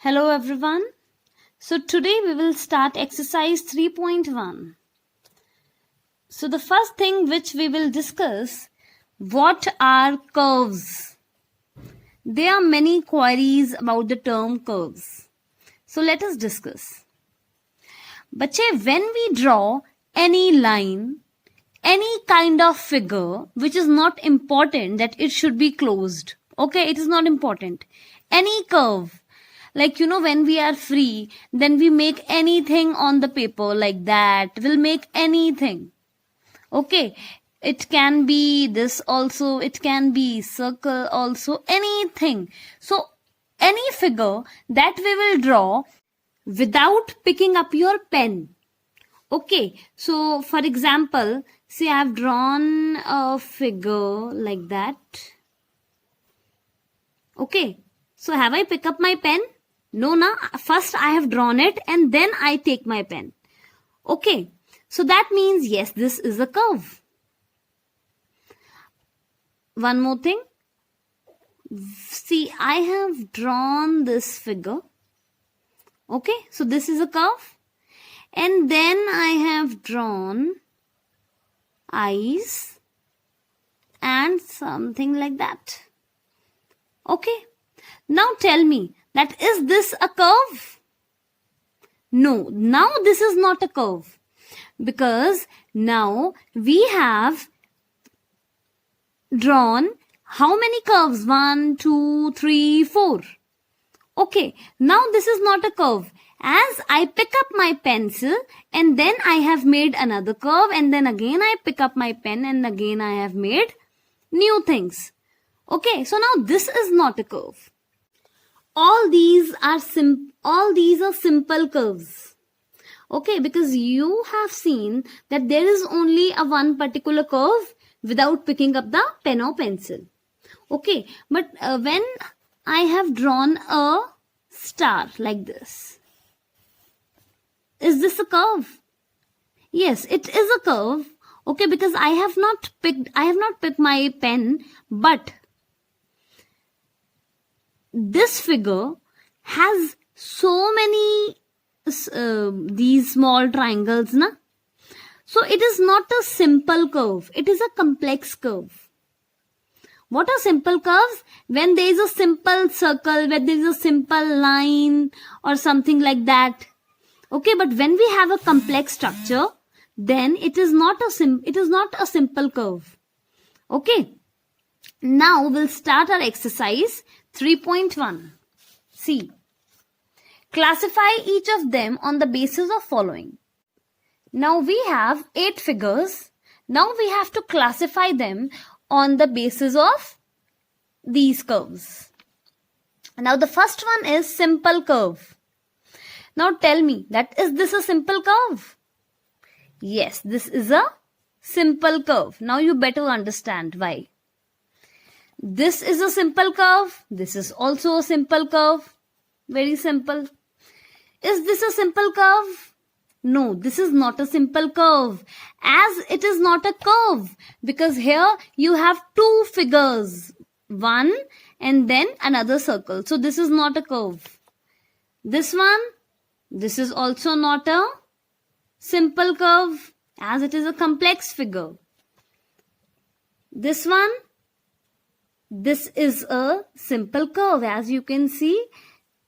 Hello everyone. So today we will start exercise 3.1. So the first thing which we will discuss, what are curves? There are many queries about the term curves. So let us discuss. बच्चे, when we draw any line, any kind of figure which is not important that it should be closed. Okay, it is not important. Any curve. Like, when we are free, then we make anything on the paper like that. We'll make anything. Okay. It can be this also. It can be circle also. Anything. So, any figure that we will draw without picking up your pen. Okay. So, for example, say I've drawn a figure like that. Okay. So, have I picked up my pen? No, na. First I have drawn it and then I take my pen. Okay. So that means, yes, this is a curve. One more thing. See, I have drawn this figure. Okay. So this is a curve. And then I have drawn eyes and something like that. Okay. Now tell me, that is this a curve? No, now this is not a curve. Because now we have drawn how many curves? 1, 2, 3, 4. Okay, now this is not a curve. As I pick up my pencil and then I have made another curve and then again I pick up my pen and again I have made new things. Okay, so now this is not a curve. All these are simple curves. Okay, because you have seen that there is only a one particular curve without picking up the pen or pencil. Okay, but when I have drawn a star like this, is this a curve? Yes, it is a curve. Okay, because I have not picked my pen, but this figure has so many these small triangles, na? So it is not a simple curve. It is a complex curve. What are simple curves? When there is a simple circle, when there is a simple line or something like that. Okay, but when we have a complex structure, then it is not a simple curve. Okay. Now we'll start our exercise 3.1. See. Classify each of them on the basis of following. Now we have 8 figures. Now we have to classify them on the basis of these curves. Now the first one is simple curve. Now tell me, that is this a simple curve? Yes, this is a simple curve. Now you better understand why. This is a simple curve. This is also a simple curve. Very simple. Is this a simple curve? No, this is not a simple curve. As it is not a curve. Because here you have 2 figures. One and then another circle. So this is not a curve. This one, this is also not a simple curve. As it is a complex figure. This one, this is a simple curve. As you can see,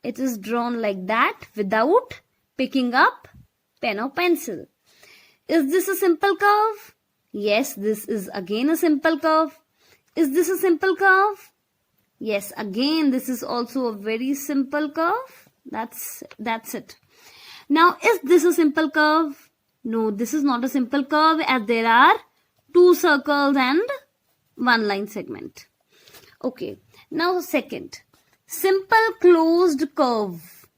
it is drawn like that without picking up pen or pencil. Is this a simple curve? Yes, this is again a simple curve. Is this a simple curve? Yes, again this is also a very simple curve. That's it. Now, is this a simple curve? No, this is not a simple curve as there are 2 circles and 1 line segment. Okay, now second, simple closed curve.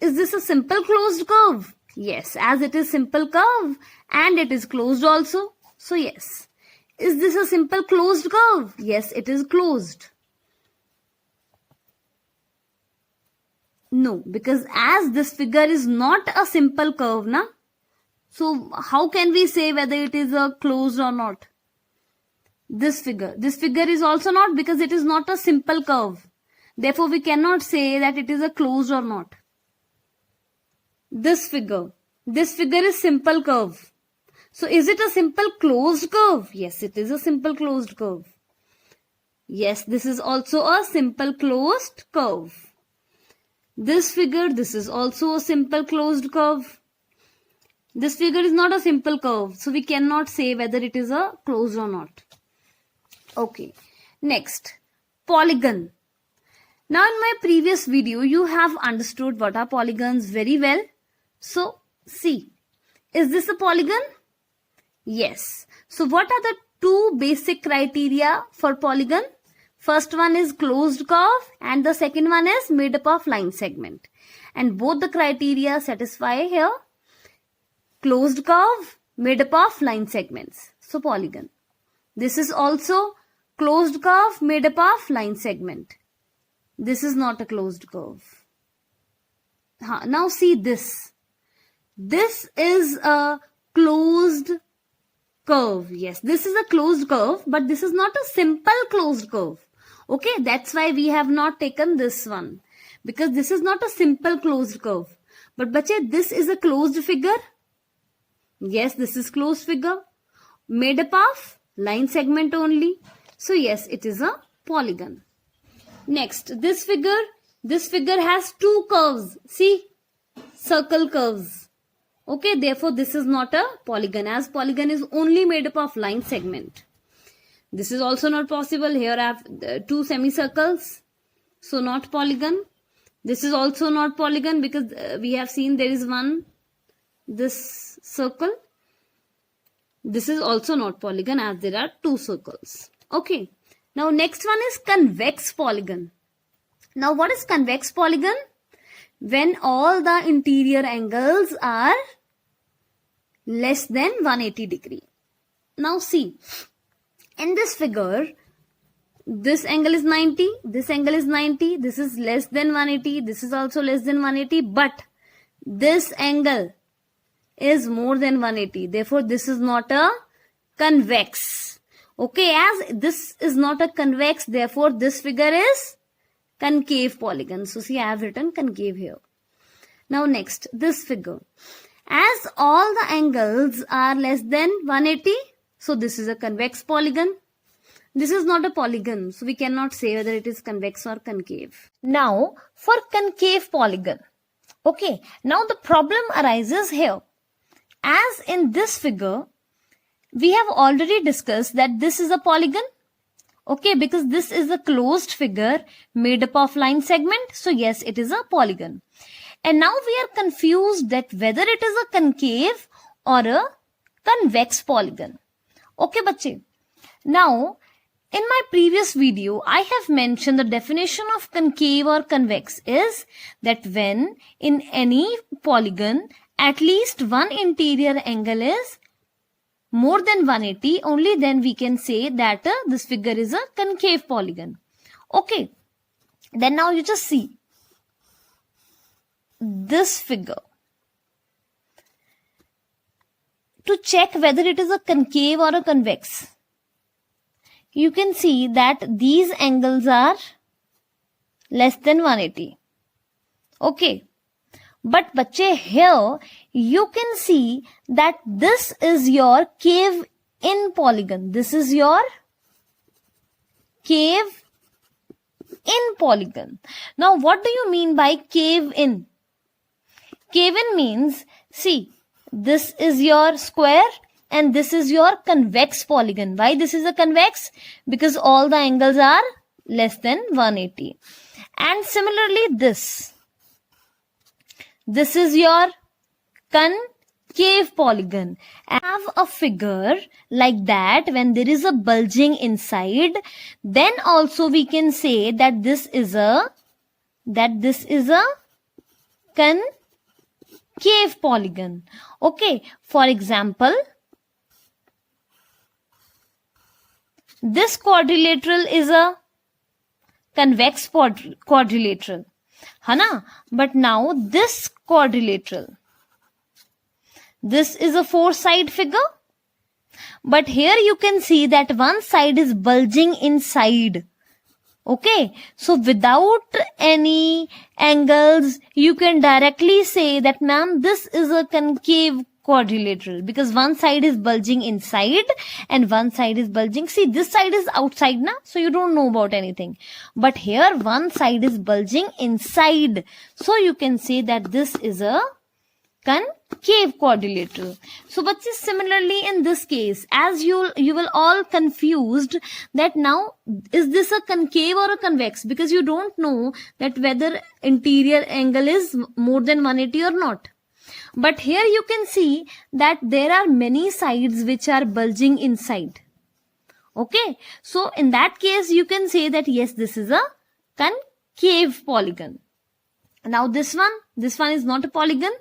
Is this a simple closed curve? Yes, as it is simple curve and it is closed also. So yes. Is this a simple closed curve? Yes, it is closed. No, because as this figure is not a simple curve, na? So how can we say whether it is a closed or not? This figure is also not, because it is not a simple curve. Therefore, we cannot say that it is a closed or not. This figure is simple curve. So is it a simple closed curve? Yes, it is a simple closed curve. Yes, this is also a simple closed curve. This is also a simple closed curve. This figure is not a simple curve, so we cannot say whether it is a closed or not. Okay, next, polygon. Now in my previous video, you have understood what are polygons very well. So, see, is this a polygon? Yes. So what are the two basic criteria for polygon? First one is closed curve and the second one is made up of line segment. And both the criteria satisfy here. Closed curve, made up of line segments. So polygon. This is also closed curve made up of line segment. This is not a closed curve. Now see this. This is a closed curve. Yes, this is a closed curve, but this is not a simple closed curve. Okay, that's why we have not taken this one. Because this is not a simple closed curve. But bache, this is a closed figure. Yes, this is closed figure. Made up of line segment only. So yes, it is a polygon. Next, this figure has two curves. See, circle curves. Okay, therefore this is not a polygon, as polygon is only made up of line segment. This is also not possible. Here I have two semicircles, so not polygon. This is also not polygon because we have seen there is this circle. This is also not polygon as there are two circles. Okay. Now next one is convex polygon. Now what is convex polygon? When all the interior angles are less than 180 degree. Now see, in this figure, this angle is 90, this angle is 90, this is less than 180, this is also less than 180, but this angle is more than 180. Therefore, this is not a convex. Okay, as this is not a convex, therefore this figure is concave polygon. So see, I have written concave here. Now next, this figure. As all the angles are less than 180, so this is a convex polygon. This is not a polygon, so we cannot say whether it is convex or concave. Now, for concave polygon. Okay, now the problem arises here. As in this figure, we have already discussed that this is a polygon. Okay, because this is a closed figure made up of line segment. So yes, it is a polygon. And now we are confused that whether it is a concave or a convex polygon. Okay, bache. Now, in my previous video, I have mentioned the definition of concave or convex is that when in any polygon, at least one interior angle is more than 180, only then we can say that this figure is a concave polygon. Okay, then now you just see this figure. To check whether it is a concave or a convex, you can see that these angles are less than 180. Okay. But bache, here you can see that this is your cave in polygon. This is your cave in polygon. Now what do you mean by cave in? Cave in means, see, this is your square and this is your convex polygon. Why this is a convex? Because all the angles are less than 180. And similarly this is your concave polygon. Have a figure like that when there is a bulging inside, then also we can say that this is a concave polygon. Okay, for example, this quadrilateral is a convex quadrilateral. Hana? But now this quadrilateral, this is a four-side figure. But here you can see that one side is bulging inside. Okay, so without any angles, you can directly say that, ma'am, this is a concave quadrilateral because one side is bulging inside and one side is bulging. See, this side is outside now, so you don't know about anything. But here, one side is bulging inside. So you can say that this is a concave quadrilateral. So but similarly in this case, as you will all confused that now is this a concave or a convex, because you don't know that whether interior angle is more than 180 or not. But here you can see that there are many sides which are bulging inside. Okay, so in that case you can say that yes, this is a concave polygon. Now this one is not a polygon.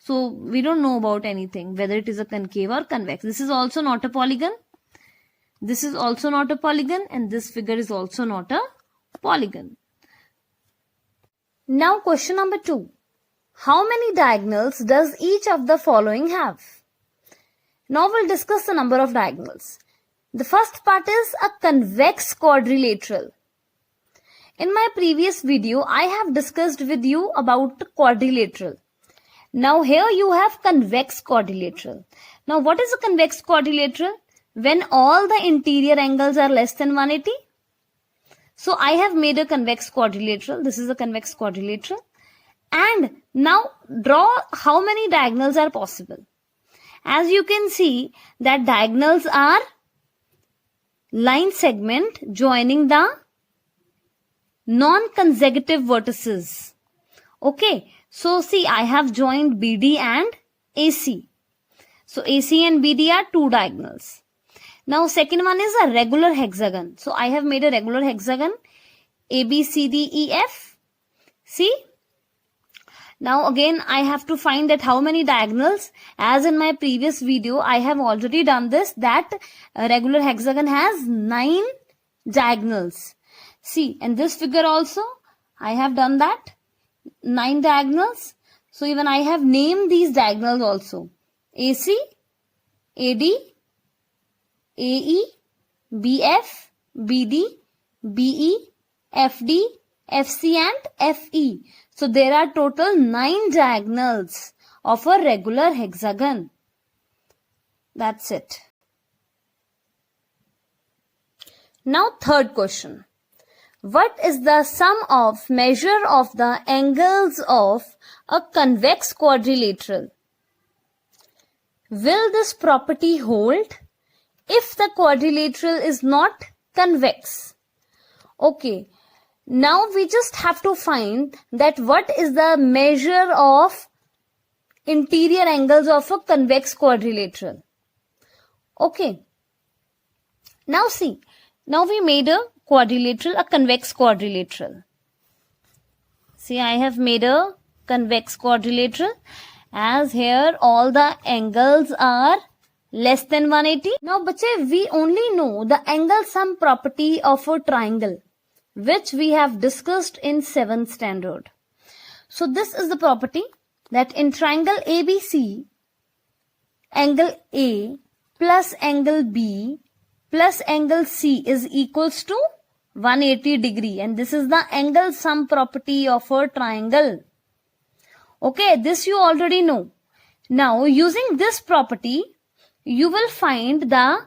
So we don't know about anything, whether it is a concave or convex. This is also not a polygon. This is also not a polygon, and this figure is also not a polygon. Now question number 2. How many diagonals does each of the following have? Now we'll discuss the number of diagonals. The first part is a convex quadrilateral. In my previous video, I have discussed with you about quadrilateral. Now here you have convex quadrilateral. Now what is a convex quadrilateral? When all the interior angles are less than 180. So I have made a convex quadrilateral. This is a convex quadrilateral. And now draw how many diagonals are possible. As you can see that diagonals are line segment joining the non-consecutive vertices. Okay. So see, I have joined BD and AC. So AC and BD are 2 diagonals. Now second one is a regular hexagon. So I have made a regular hexagon ABCDEF. See? Now again I have to find that how many diagonals. As in my previous video I have already done this, that a regular hexagon has 9 diagonals. See, and this figure also I have done that. 9 diagonals. So even I have named these diagonals also. AC, AD, AE, BF, BD, BE, FD, FC and FE. So there are total 9 diagonals of a regular hexagon. That's it. Now third question. What is the sum of measure of the angles of a convex quadrilateral? Will this property hold if the quadrilateral is not convex? Okay, now we just have to find that what is the measure of interior angles of a convex quadrilateral. Okay, now see, now we made a quadrilateral, a convex quadrilateral. See, I have made a convex quadrilateral, as here all the angles are less than 180. Now, bache, we only know the angle sum property of a triangle, which we have discussed in 7th standard. So, this is the property that in triangle ABC, angle A plus angle B plus angle C is equals to 180 degree, and this is the angle sum property of a triangle. Okay, this you already know. Now using this property, you will find the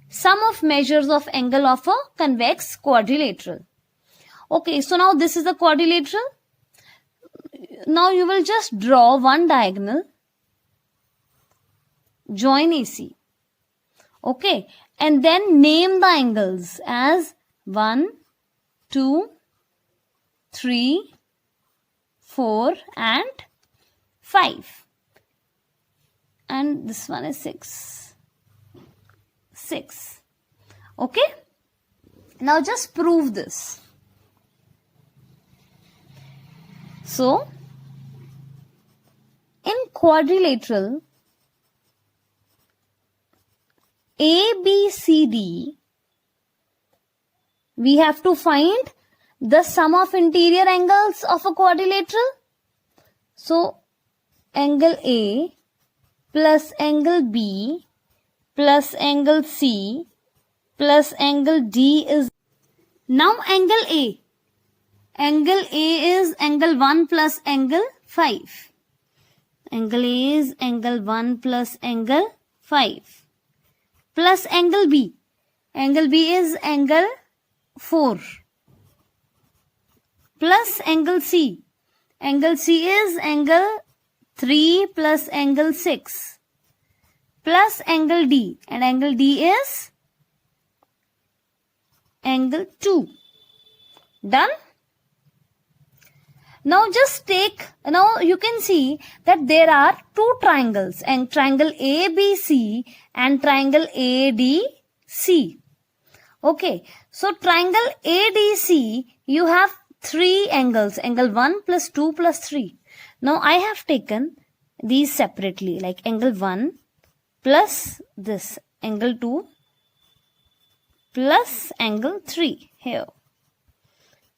sum of measures of angle of a convex quadrilateral. Okay, so now this is the quadrilateral. Now you will just draw one diagonal, join AC. Okay, and then name the angles as 1, 2, 3, 4 and 5. And this one is 6. 6. Okay. Now just prove this. So, in quadrilateral, ABCD, we have to find the sum of interior angles of a quadrilateral. So, angle A plus angle B plus angle C plus angle D is Now angle A. Angle A is angle 1 plus angle 5. Angle A is angle 1 plus angle 5. Plus angle B. Angle B is angle 4. Plus angle C. Angle C is angle 3 plus angle 6. Plus angle D. And angle D is angle 2. Done? Now now you can see that there are two triangles, and triangle ABC and triangle ADC. Okay, so triangle ADC, you have three angles, angle 1 plus 2 plus 3. Now I have taken these separately, like angle 1 plus this, angle 2 plus angle 3 here.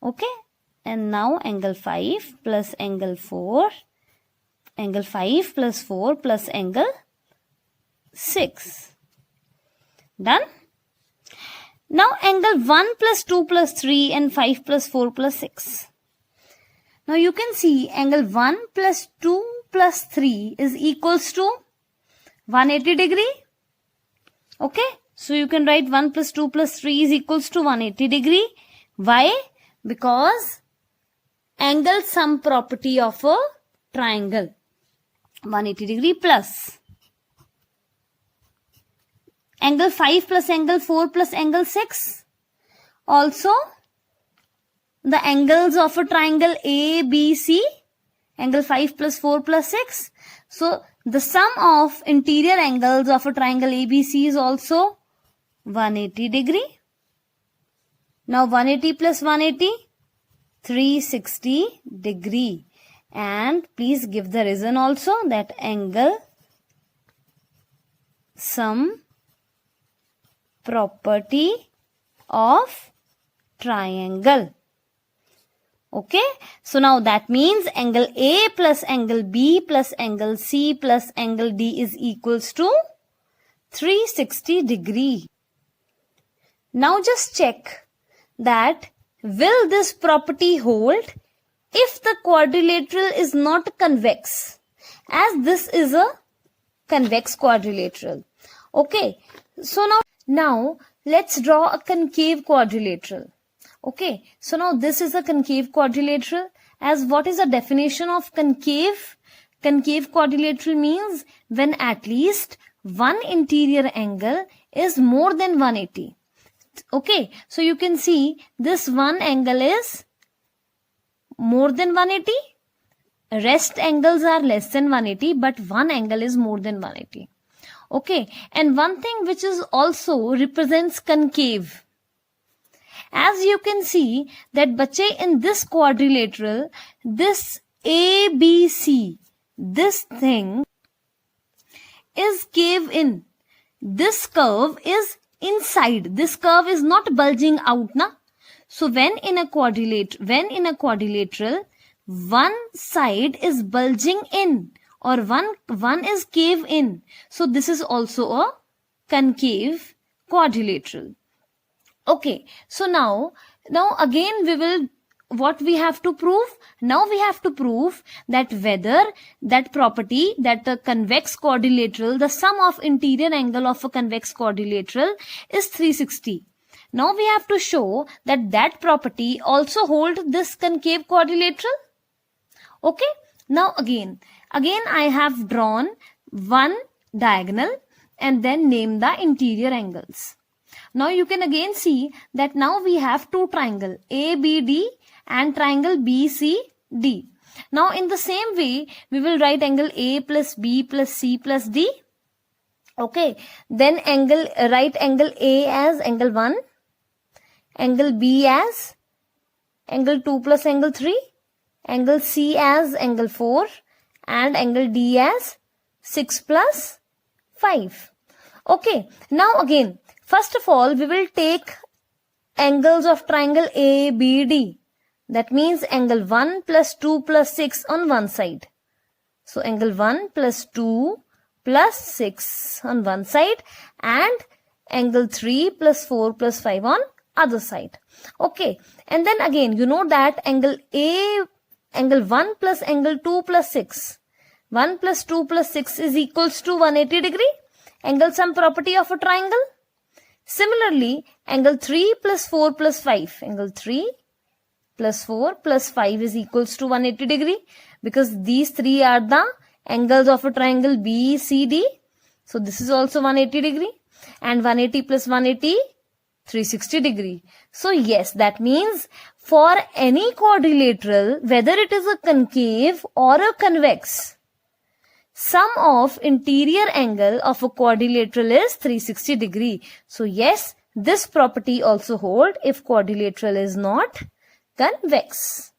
Okay. And now angle 5 plus angle 4, angle 5 plus 4 plus angle 6. Done? Now angle 1 plus 2 plus 3 and 5 plus 4 plus 6. Now you can see angle 1 plus 2 plus 3 is equals to 180 degree. Okay? So you can write 1 plus 2 plus 3 is equals to 180 degree. Why? Because angle sum property of a triangle, 180 degree plus angle 5 plus angle 4 plus angle 6. Also the angles of a triangle ABC, angle 5 plus 4 plus 6. So the sum of interior angles of a triangle ABC is also 180 degree. Now 180 plus 180, 360 degree. And please give the reason also, that angle sum property of triangle. Okay, so now that means angle A plus angle B plus angle C plus angle D is equals to 360 degree. Now just check that will this property hold if the quadrilateral is not convex, as this is a convex quadrilateral. Okay, so now let's draw a concave quadrilateral. Okay, so now this is a concave quadrilateral. As what is the definition of concave? Concave quadrilateral means when at least one interior angle is more than 180. Okay, so you can see this one angle is more than 180. Rest angles are less than 180, but one angle is more than 180. Okay, and one thing which is also represents concave. As you can see that bache, in this quadrilateral, this ABC, this thing is cave in. This curve is inside. This curve is not bulging out, na? So when in a quadrilateral, one side is bulging in, or one is cave in. So this is also a concave quadrilateral. Okay, so now again what we have to prove? Now we have to prove that whether that property, that the convex quadrilateral, the sum of interior angle of a convex quadrilateral is 360. Now we have to show that that property also holds this concave quadrilateral. Okay, now again I have drawn one diagonal and then name the interior angles. Now you can again see that now we have two triangles, ABD and triangle BCD. Now in the same way, we will write angle A plus B plus C plus D. Okay, then write angle A as angle 1, angle B as angle 2 plus angle 3, angle C as angle 4, and angle D as 6 plus 5. Okay, now again, first of all, we will take angles of triangle ABD. That means angle 1 plus 2 plus 6 on one side. So angle 1 plus 2 plus 6 on one side, and angle 3 plus 4 plus 5 on other side. Okay, and then again, you know that angle 1 plus angle 2 plus 6. 1 plus 2 plus 6 is equals to 180 degree. Angle sum property of a triangle. Similarly, angle 3 plus 4 plus 5. Angle 3 plus 4 plus 5 is equals to 180 degree, because these three are the angles of a triangle BCD. So this is also 180 degree, and 180 plus 180, 360 degree. So yes, that means for any quadrilateral, whether it is a concave or a convex, sum of interior angle of a quadrilateral is 360 degree. So yes, this property also hold if quadrilateral is not convex.